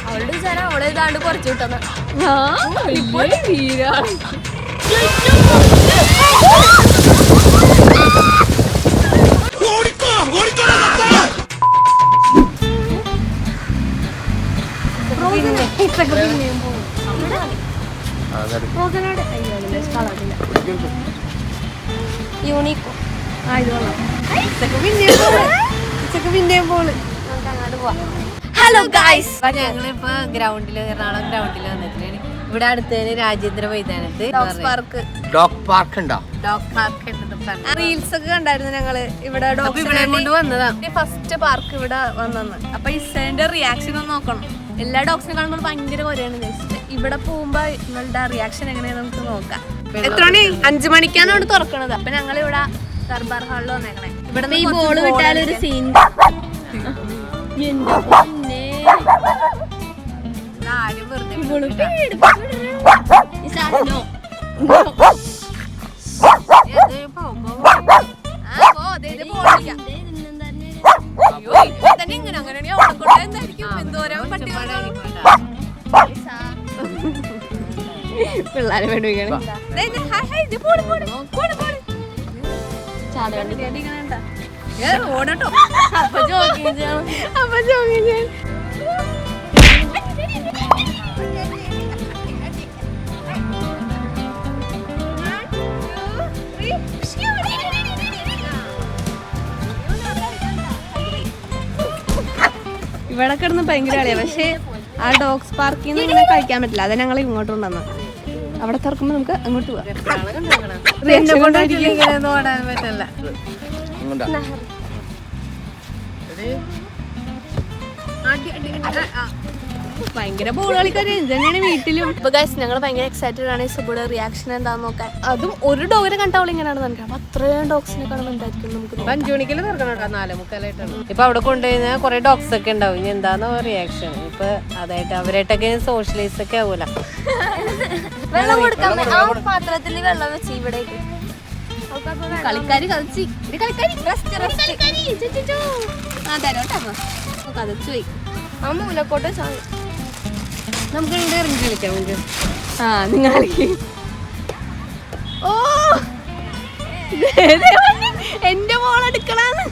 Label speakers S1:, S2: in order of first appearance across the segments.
S1: അവളുടെ വിചാരം അവളെ ഇതാണ്ട് കുറച്ചു കിട്ടുന്ന യൂണിക്കോ ഹലോ ഗൈസ്, ഞങ്ങളിപ്പോ ഗ്രൗണ്ടില് എറണാകുളം ഗ്രൗണ്ടില് വന്നിട്ടാണ്. ഇവിടെ അടുത്തതിന് രാജേന്ദ്ര മൈതാനത്ത് ഡോഗ് പാർക്ക് റീൽസ് ഒക്കെ കണ്ടായിരുന്നു ഞങ്ങള്. ഇവിടെ ഡോഗ്സിനെ കൊണ്ട് വന്നതാ. ഫസ്റ്റ് പാർക്ക് ഇവിടെ വന്നെന്ന്. അപ്പൊ ഇസന്റെ റിയാക്ഷൻ ഒന്ന് നോക്കണം. എല്ലാ ഡോഗ്സിനെ കാണുമ്പോൾ ഭയങ്കര കൊരയാണ്. ഇവിടെ പോകുമ്പോ നിങ്ങളുടെ റിയാക്ഷൻ എങ്ങനെയാന്ന് നമുക്ക് നോക്കാം. എത്ര മണി? 5 മണിക്കാണ് ഇവിടെ തുറക്കണത്. അപ്പൊ ഞങ്ങൾ ഇവിടെ ദർബാർ ഹാളിൽ വന്നേക്കണേ. ഇവിടെ ഈ ബോള് വിട്ടാലൊരു സീൻ. പിള്ളേരെ വേണ്ടിയാണ് ഓടട്ടോ. അപ്പൊ ജോഗിങ് ചെയ്യണം. ഇവിടെ കിടന്ന് ഭയങ്കര കളിയാ. പക്ഷെ ആ ഡോഗ്സ് പാർക്കിൽ നിന്ന് ഇങ്ങനെ കഴിക്കാൻ പറ്റില്ല. അതെ ഞങ്ങൾ ഇങ്ങോട്ട് കൊണ്ടുവന്നു. അവിടെ തുറക്കുമ്പോ നമുക്ക് അങ്ങോട്ട് പോവാം. ഭയങ്കര ബോൾ കളിക്കാര് ഇതന്നെയാണ് വീട്ടിലും. ഇപ്പൊ ഗൈസ് ഞങ്ങൾ ഭയങ്കര എക്സൈറ്റഡ് ആണ് ഇസബൂടെ റിയാക്ഷൻ എന്താന്ന് നോക്കാൻ. അതും ഒരു ഡോഗിനെ കണ്ടവൾ ഇങ്ങനെയാണ് നമുക്ക്. അപ്പൊ അത്രയും ഡോഗ്സിനെ കാണുമ്പോൾ എന്തായിരിക്കും നമുക്ക്. 5 മണിക്കല്ലേ തുറക്കണം, 4:45. ഇപ്പൊ അവിടെ കൊണ്ടുകഴിഞ്ഞാൽ കുറെ ഡോഗ്സ് ഒക്കെ ഉണ്ടാവും. ഇനി എന്താന്ന് റിയാക്ഷൻ ഇപ്പൊ അതായിട്ട് അവരായിട്ടൊക്കെ സോഷ്യലൈസ് ഒക്കെ ആവൂല. വെള്ളം കൊടുക്കാൻ പാത്രത്തിൽ വെള്ളം വെച്ച് ഇവിടേക്ക് കളിക്കാരി കളിച്ച് കതച്ചു പോയി. ആ മൂലക്കോട്ടെ നമുക്ക് ഇറങ്ങി കളിക്കാം. നമുക്ക് നിങ്ങൾ ഓ എന്റെ മോൾ എടുക്കണാന്ന്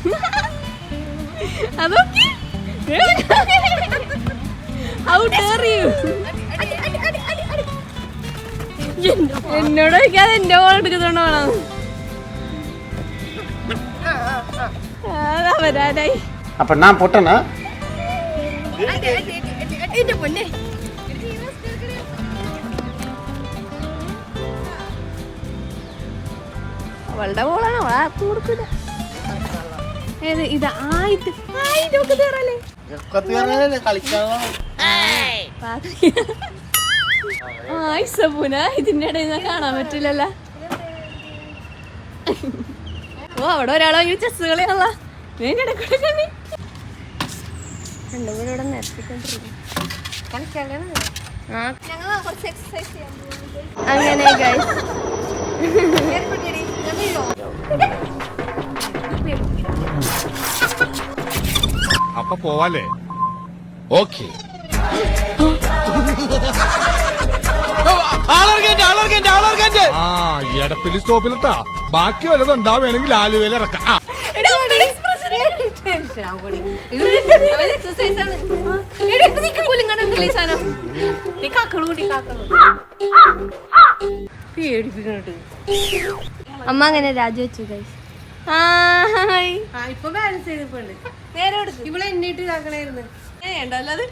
S1: അതൊക്കെ എന്നോട് ചോദിക്കാതെ എന്റെ മോൾ എടുക്കുന്നോണ്ട് വേണം. വരാനായി.
S2: അപ്പൊ ഞാൻ പൊട്ടണ
S1: അവളുടെ മോളാണ്. അവളെ ആർക്കും കൊടുക്കില്ല. ഏത് ഇതാ ഇസബൂന ഇതിന്റെ ഇടയിൽ നിന്ന് കാണാൻ പറ്റില്ലല്ലോ. ഓ അവിടെ ഒരാളെ ചെസ് കളിയാണല്ല. രണ്ടുപേരോടെ നിരത്തിക്കൊണ്ടിരിക്കും. അങ്ങനെ ഗൈസ്
S3: അപ്പൊ പോവാലേ? ഓക്കെ. എടപ്പിലി സ്റ്റോപ്പിലെത്താ. ബാക്കി വല്ലതും ഉണ്ടാവുകയാണെങ്കിൽ ആലുവയിൽ ഇറക്കാം.
S1: അമ്മ അങ്ങനെ രാജിവെച്ചു ഗൈസ്.
S4: ഇപ്പൊ ബാലൻസ് ചെയ്തിട്ടുണ്ട്. നേരെ എടുത്തു. ഇവിടെ എന്നിട്ട് ഇതാക്കണായിരുന്നു.
S1: അല്ലാതെ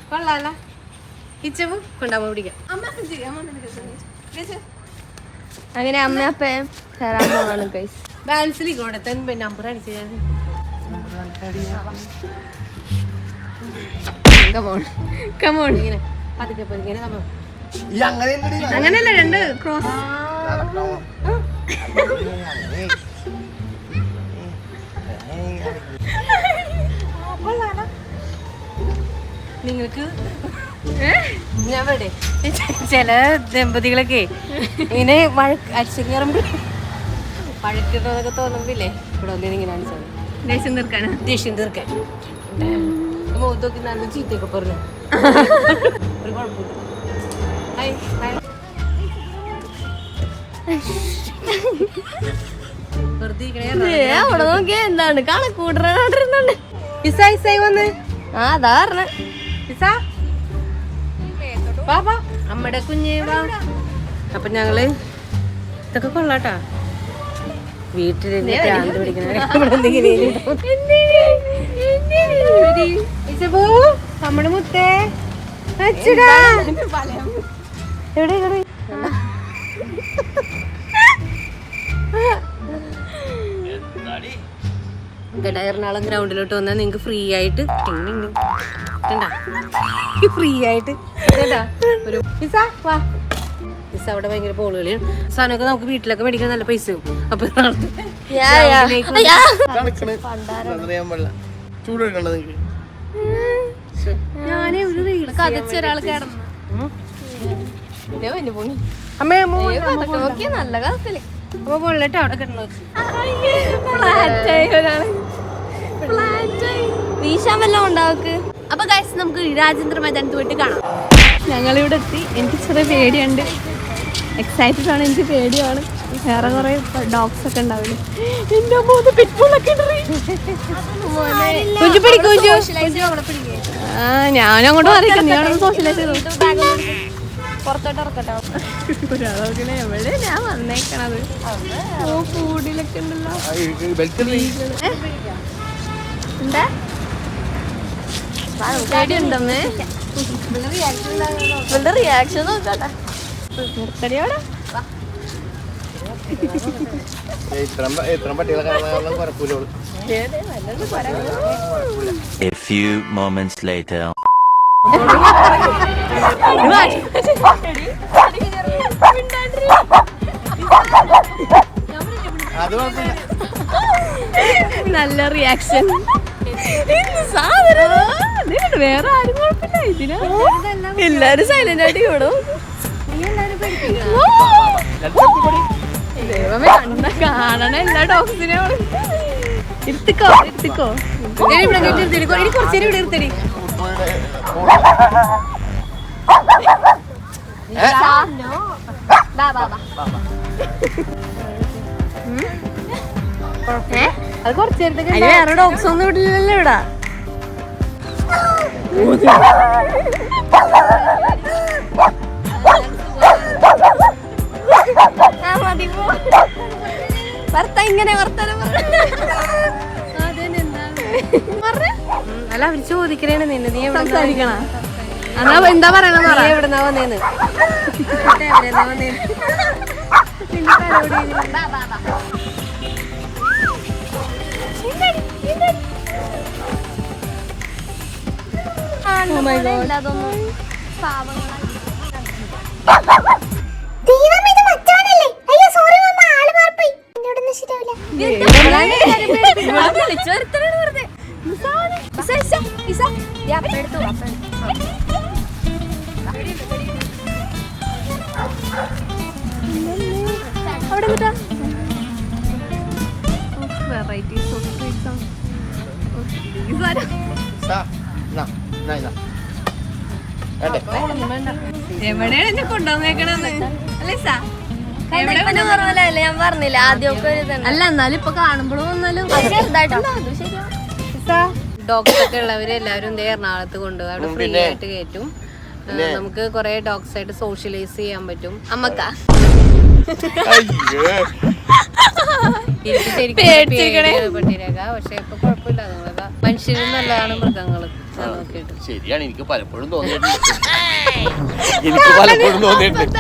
S4: കൊള്ളാല. ഇച്ചവും കൊണ്ടാവുമ്പോ പിടിക്കാം.
S1: അങ്ങനെ അമ്മ അപ്പയും തരാൻ പോവാണ് ഗൈസ്.
S4: ബാലൻസിൽ കൂടെ നമ്പർ അടിച്ചു. കമോൺ ഇങ്ങനെ പതുക്കെ ഇങ്ങനെ അങ്ങനെയല്ല. 2 ക്രോസ്. നിങ്ങൾക്ക് ഞാൻ ഇവിടെ ചില ദമ്പതികളൊക്കെ ഇങ്ങനെ അരിച്ചു കയറുമ്പോ പഴക്കുന്നതൊക്കെ തോന്നുമ്പില്ലേ ഇവിടെ വന്നിങ്ങനെ കാണിച്ചത്
S1: ദേഷ്യം തീർക്കാനാ?
S4: ദേഷ്യം തീർക്കാൻ മുഖത്തൊക്കെ നല്ല ചീത്തയൊക്കെ പറഞ്ഞു ഒരു കുഴപ്പമില്ല. ഹായ് ഹായ് വെറുതെ
S1: അവിടെ നോക്കിയാ എന്താണ് കണക്കൂട്ടറുണ്ട്.
S4: ഇസായി വന്ന്
S1: ആ അതാ പറഞ്ഞ
S4: ഇസാ വാ വാ അമ്മയുടെ കുഞ്ഞ് വാ. അപ്പൊ ഞങ്ങള് ഇതൊക്കെ കൊള്ളാട്ടാ വീട്ടിലിരുന്ന് ഭ്രാന്ത് പിടിക്കണ നമ്മുടെ മുത്തേ അച്ചടാ എവിടെ എവിടെ എറണാകുളം ഗ്രൗണ്ടിലോട്ട് വന്നാൽ നിങ്ങക്ക് ഫ്രീ ആയിട്ട് ഫ്രീ ആയിട്ട് ഒരു പിസ വാ. പിസ അവിടെ ഭയങ്കര പോളുകളിയാണ്. സാധനമൊക്കെ നമുക്ക് വീട്ടിലൊക്കെ മേടിക്കാൻ നല്ല പൈസയും. അപ്പൊ ഞാനേ ഒരു റീൽസ്
S1: ഒരാൾ കിടന്നു
S4: അമ്മേ
S1: നോക്കിയ നല്ല കാലത്തില്
S4: അപ്പൊ പൊള്ളട്ടെ അവിടെ കിടന്നു
S1: വീശാൻ വല്ലതും ഉണ്ടാവക്ക്. അപ്പൊ ഗൈസ് നമുക്ക് രാജേന്ദ്ര മൈതാനത്ത് പോയിട്ട് കാണാം. ഞങ്ങളിവിടെ എത്തി. എനിക്ക് ചെറിയ പേടിയുണ്ട്, എക്സൈറ്റഡ് ആണ്, എനിക്ക് പേടിയാണ്. വേറെ കുറെ ഡോഗ്സ് ഒക്കെ ഉണ്ടാവില്ലേ. എന്റെ മൂന്ന് പിറ്റ്ബുള്ളൊക്കെ ഞാൻ അങ്ങോട്ട് അറിയിക്കാം. നീ അവിടെ സോഷ്യലൈസ് ചെയ്തു. പുറത്തോട്ട് ഇറക്കട്ടോ. എവിടെ ഞാൻ വന്നേക്കണത്? ഓ ഫൂഡിലൊക്കെ ഉണ്ടല്ലോ. എന്താ പേടിയുണ്ടമ്മേ? ഇവളുടെ റിയാക്ഷൻ നോക്കട്ടെ. നിർത്തടിയോടെ
S2: A few moments later.
S1: നല്ല റിയാക്ഷൻ. വേറെ ആരും കുഴപ്പമില്ല. ഇതിന് എല്ലാരും സൈലന്റ് ആയിട്ട് വിടും. ദൈവമേ കണ്ട കാണണ എല്ലാ ഡോഗ്സിനെ ഇരുത്തിക്കോ ഇരുത്തിക്കോ.
S4: കുറച്ചേരം ഇവിടെ ഇരുത്തടി. അത് കുറച്ചേരത്തേക്ക്
S1: വേറെ ഡോഗ്സ് ഒന്നും വിടില്ലല്ലോ ഇവിടെ. ഇങ്ങനെ വർത്താനം
S4: അല്ല അവര് ചോദിക്കണേണ് നിന്നെ നീ
S1: സംസാരിക്കണ. എന്നാ എന്താ പറയണ?
S4: എവിടെന്നാ വന്നേന്ന്
S1: വെറൈറ്റീസ് ഓഫ് സ്വീറ്റ്സ് ആണ്. എവിടെയാണ് എന്നെ കൊണ്ടുവന്നേക്കണെന്ന് അല്ലേ സാ? ഞാൻ പറഞ്ഞില്ല ആദ്യമൊക്കെ. അല്ല എന്നാലും ഇപ്പൊ കാണുമ്പോഴും വന്നാലും
S4: ഡോഗ്സ് ഒക്കെ ഉള്ളവര് എല്ലാവരും എറണാകുളത്ത് കൊണ്ടുപോകും. അവിടെ ഫ്രീ ആയിട്ട് കയറ്റും. നമുക്ക് കുറെ ഡോഗ്സ് ആയിട്ട് സോഷ്യലൈസ് ചെയ്യാൻ പറ്റും. അമ്മക്കാ പട്ടിരക പക്ഷെ ഇപ്പൊ കുഴപ്പമില്ല. നമ്മളൊക്കെ മനുഷ്യരും നല്ലതാണ്, മൃഗങ്ങളും നോക്കിയിട്ട്.
S5: ശരിയാണ്, എനിക്ക് പലപ്പോഴും തോന്നിയിട്ടുണ്ട്. എനിക്ക് പലപ്പോഴും തോന്നിയിട്ടുണ്ട്.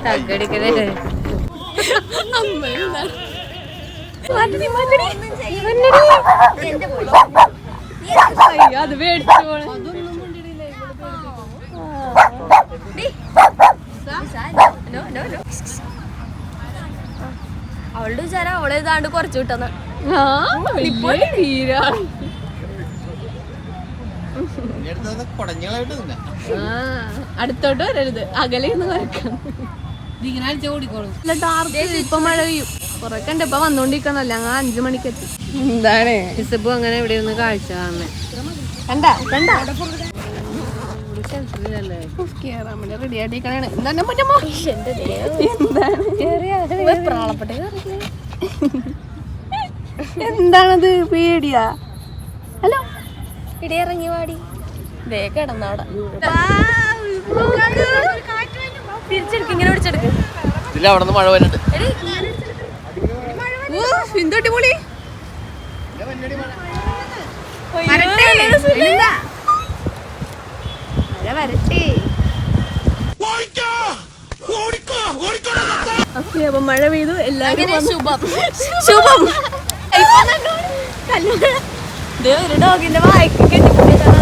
S4: തగ్గടിക്കലേ
S1: അത് മേടിച്ചു പോണേ. അവളുടെ വിചാരം അവളെ ഏതാണ്ട് കുറച്ചു കിട്ടുന്ന അടുത്തോട്ട് വരരുത്, അകലെ നിന്ന് വരക്കാം.
S4: ഓടിക്കോളും.
S1: ഇപ്പൊ മഴ പെയ്യും. കൊറേ കണ്ട് ഇപ്പൊ വന്നോണ്ടിരിക്കണല്ലോ, ഞങ്ങൾ 5 മണിക്ക് എത്തി.
S4: എന്താണ് ഇസബു അങ്ങനെ ഇവിടെ ഇരുന്ന് കാഴ്ച കാണുന്നേ?
S1: കണ്ടാ റെഡി ആയിട്ടിരിക്കണേ. എന്താണത്? പേടിയാ? ഹലോ, ഇടിയിറങ്ങി വാടി. ദേ കിടന്നവിടെ. തിരിച്ചെടുക്ക്, ഇങ്ങനെ പിടിച്ചെടുക്ക്.
S5: ഇതിൽ അവിടെ നിന്ന് മഴ വരുന്നുണ്ട്.
S1: അടിപൊളി. വരട്ടെ. അപ്പൊ മഴ പെയ്തു. എല്ലാവരും ശുഭം. ഒരു ഡോഗിന്റെ വായിക്ക് കെട്ടിപ്പിടിച്ചതാണ്.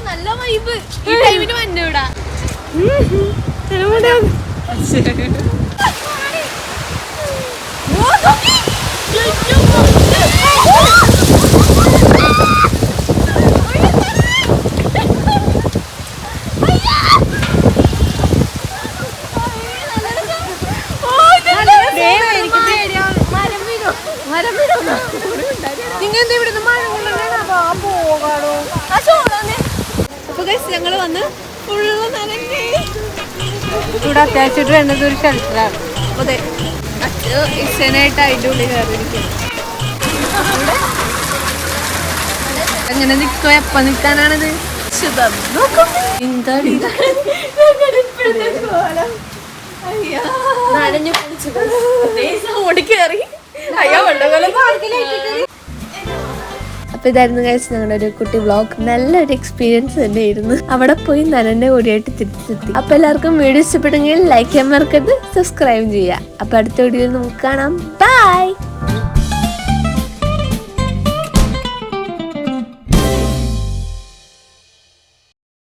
S1: നല്ല വൈബ്. ഈ ടൈമിന് വന്നൂടാ. ഞങ്ങള് വന്ന് ഫുള്ള് നനഞ്ഞ്.
S4: ഇവിടെ അത്യാവശ്യമായിട്ട് വേണ്ടത് ഒരു ഷെൽട്ടറാണ്.
S1: അതെ, ഇസനായിട്ട് അതിൻ്റെ ഉള്ളിൽ കയറിയിരിക്കും.
S4: എങ്ങനെ നിൽക്കോ? എപ്പ നിൽക്കാനാണിത്?
S1: നനഞ്ഞു ഓടി കയറി. അപ്പൊ ഇതായിരുന്നു ഗൈസ് ഞങ്ങളുടെ ഒരു കുട്ടി വ്ളോഗ്. നല്ലൊരു എക്സ്പീരിയൻസ് തന്നെയായിരുന്നു. അവിടെ പോയി നനന്റെ കൂടിയായിട്ട് തിരിച്ചെത്തി. അപ്പൊ എല്ലാവർക്കും വീഡിയോ ഇഷ്ടപ്പെട്ടെങ്കിൽ ലൈക്ക് ചെയ്യാൻ മറക്കരുത്, സബ്സ്ക്രൈബ് ചെയ്യുക. അപ്പൊ അടുത്ത വീഡിയോയിൽ നമുക്ക് കാണാം. ബൈ.